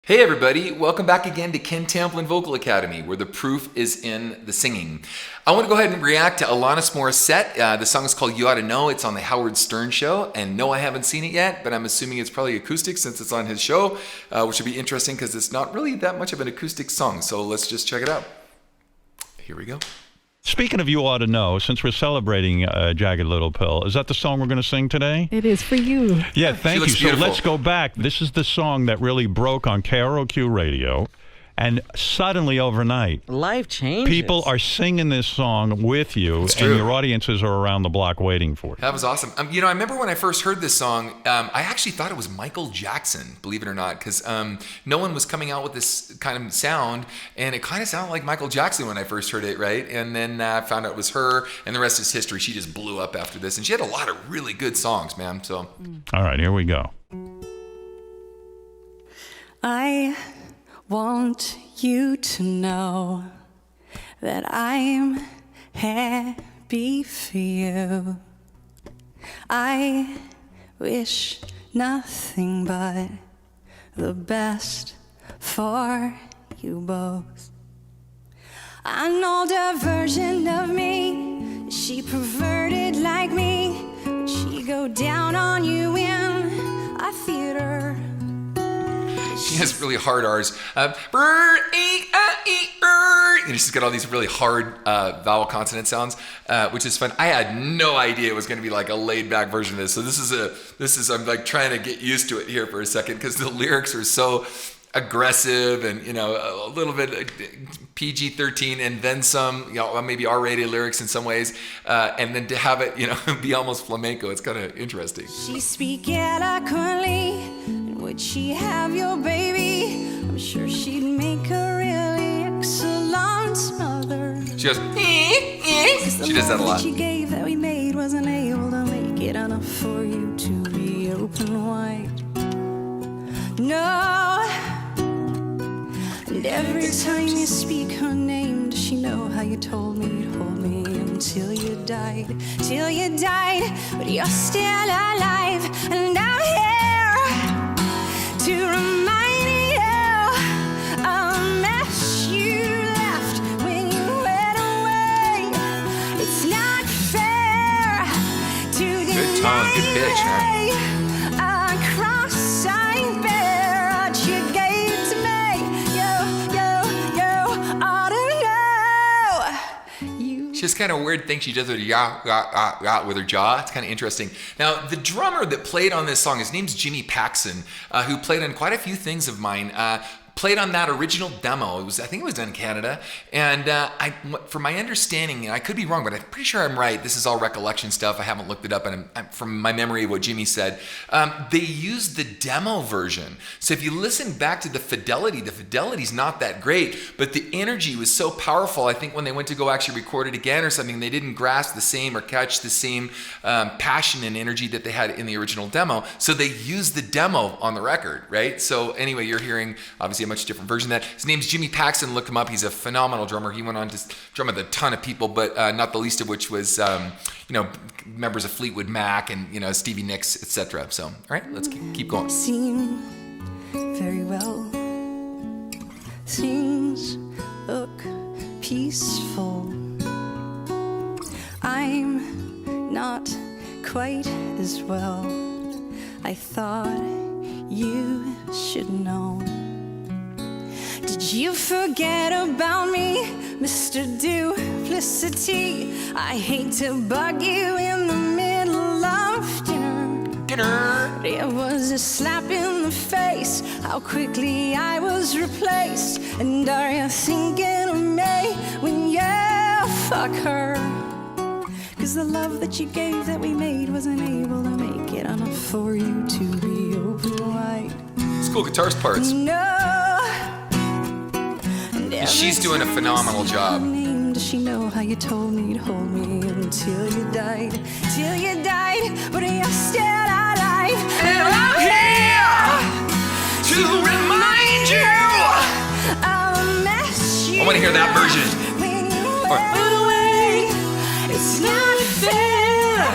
Hey everybody, welcome back again to Ken Tamplin Vocal Academy, where the proof is in the singing. I want to go ahead and react to Alanis Morissette. The song is called You Ought to Know. It's on the Howard Stern Show, and no, I haven't seen it yet, but I'm assuming it's probably acoustic since it's on his show, which will be interesting because it's not really that much of an acoustic song, so let's just check it out. Here we go. Speaking of You Ought to Know, since we're celebrating Jagged Little Pill, is that the song we're going to sing today? It is for you. Yeah, thank you. Beautiful. So let's go back. This is the song that really broke on KROQ radio. And suddenly, overnight, Life changes. people are singing this song with you, and true. your audiences are around the block waiting for it. That was awesome. I remember when I first heard this song, I actually thought it was Michael Jackson, believe it or not, because no one was coming out with this kind of sound, and it kind of sounded like Michael Jackson when I first heard it, right? And then I found out it was her, and the rest is history. She just blew up after this, and she had a lot of really good songs, man. So, All right, here we go. I want you to know that I'm happy for you. I wish nothing but the best for you both. An older version of me, she perverted like me, but she go down on you in a theater. she has really hard R's. She's got all these really hard vowel consonant sounds, which is fun. I had no idea it was going to be like a laid back version of this. So this is I'm like trying to get used to it here for a second because the lyrics are so aggressive and a little bit PG-13 and then some maybe R-rated lyrics in some ways, and then to have it be almost flamenco, it's kind of interesting. She speak eloquently, and would she have your baby? I'm sure she'd make a really excellent mother. She goes, she does that a lot. She gave that we made wasn't able to make it enough for you to be open wide. No. And every time you speak her name, does she know how you told me you'd hold me until you died? Till you died, but you're still alive, and I'm here to remind you of the mess you left when you went away. It's not fair to Good tone, good pitch, man. a cross I bear what you gave to me. You ought to know. She has kind of a weird thing she does with her ya with her jaw. It's kind of interesting. Now, the drummer that played on this song, his name's Jimmy Paxson, who played on quite a few things of mine. Played on that original demo. I think it was done in Canada. And from my understanding, and I could be wrong, but I'm pretty sure I'm right. This is all recollection stuff. I haven't looked it up, and from my memory of what Jimmy said, they used the demo version. So if you listen back to the fidelity's not that great, but the energy was so powerful. I think when they went to go actually record it again or something, they didn't grasp the same or catch the same passion and energy that they had in the original demo. So they used the demo on the record, right? So anyway, you're hearing obviously a much different version of that. His name's Jimmy Paxson. Look him up. He's a phenomenal drummer. He went on to drum with a ton of people, but not the least of which was members of Fleetwood Mac and Stevie Nicks, etc. So all right, let's keep going. Seem very well. Things look peaceful. I'm not quite as well. I thought you should know. Did you forget about me, Mr. Duplicity? I hate to bug you in the middle of dinner. It was a slap in the face, how quickly I was replaced. And are you thinking of me when you fuck her? Cause the love that you gave that we made wasn't able to make it enough for you to be open wide. It's cool guitar parts. No. She's doing a phenomenal job. Does she know how you told me you'd hold me until you died? Till you died, but you're still alive. And I'm here to remind you. I want to hear that version. When you went away, it's not fair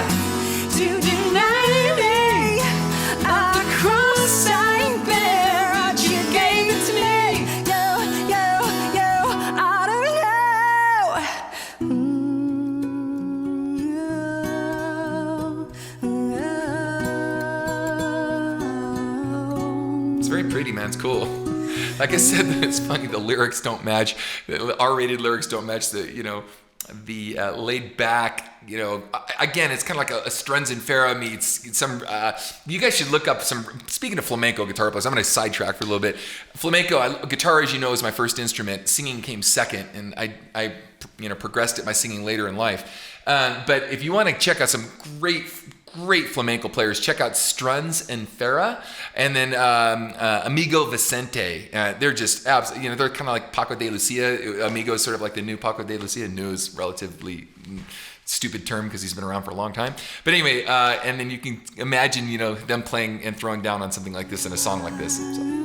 to deny me a cross I bear. What you gave to That's cool. Like I said, it's funny. The lyrics don't match. The R-rated lyrics don't match the laid back. Again, it's kind of like a Struns and Farah meets some. You guys should look up some. Speaking of flamenco guitar players, I'm going to sidetrack for a little bit. Flamenco guitar, as you know, is my first instrument. Singing came second, and I progressed at my singing later in life. But if you want to check out some great flamenco players, check out Struns and Farah, and then Amigo Vicente. They're just they're kind of like Paco de Lucia. Amigo is sort of like the new Paco de Lucia. New is relatively stupid term because he's been around for a long time. But anyway, and then you can imagine them playing and throwing down on something like this in a song like this. So.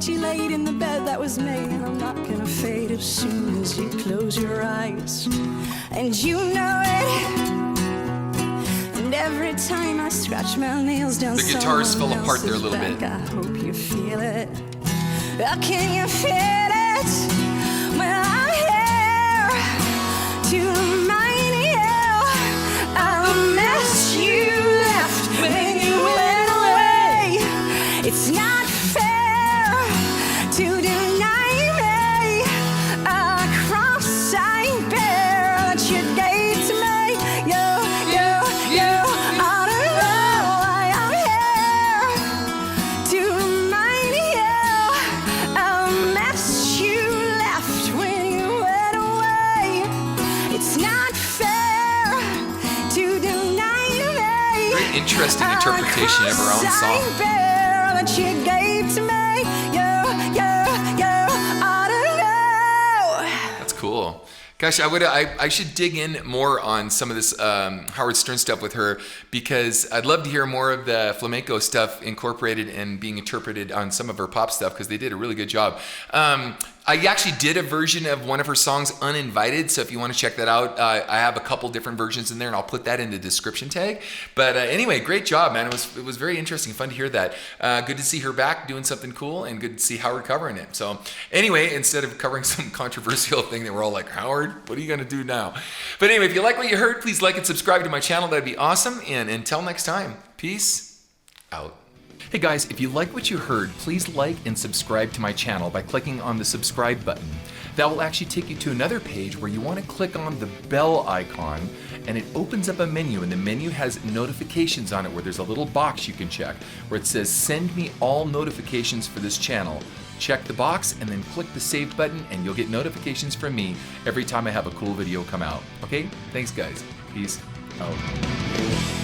She laid in the bed that was made, and I'm not gonna fade as soon as you close your eyes. And you know it. And every time I scratch my nails down, the guitars fell apart there a little bit. I hope you feel it. Can you feel it? Well, I'm here to remind you of the mess you left when you went away. It's not to deny me a cross I bear that you gave to me. You ought to know why I'm here to remind you of the mess you left when you went away. It's not fair to deny me. Very interesting interpretation of her own song. That you gave to me. That's cool. Gosh, I should dig in more on some of this Howard Stern stuff with her, because I'd love to hear more of the flamenco stuff incorporated and being interpreted on some of her pop stuff, because they did a really good job. I actually did a version of one of her songs, Uninvited, so if you want to check that out, I have a couple different versions in there, and I'll put that in the description tag. But anyway, great job, man. It was very interesting, fun to hear that. Good to see her back doing something cool, and good to see Howard covering it. So anyway, instead of covering some controversial thing that we're all like, Howard, what are you going to do now? But anyway, if you like what you heard, please like and subscribe to my channel. That'd be awesome. And until next time, peace out. Hey guys, if you like what you heard, please like and subscribe to my channel by clicking on the subscribe button. That will actually take you to another page where you want to click on the bell icon, and it opens up a menu, and the menu has notifications on it where there's a little box you can check where it says send me all notifications for this channel. Check the box and then click the save button, and you'll get notifications from me every time I have a cool video come out. Okay? Thanks guys. Peace out.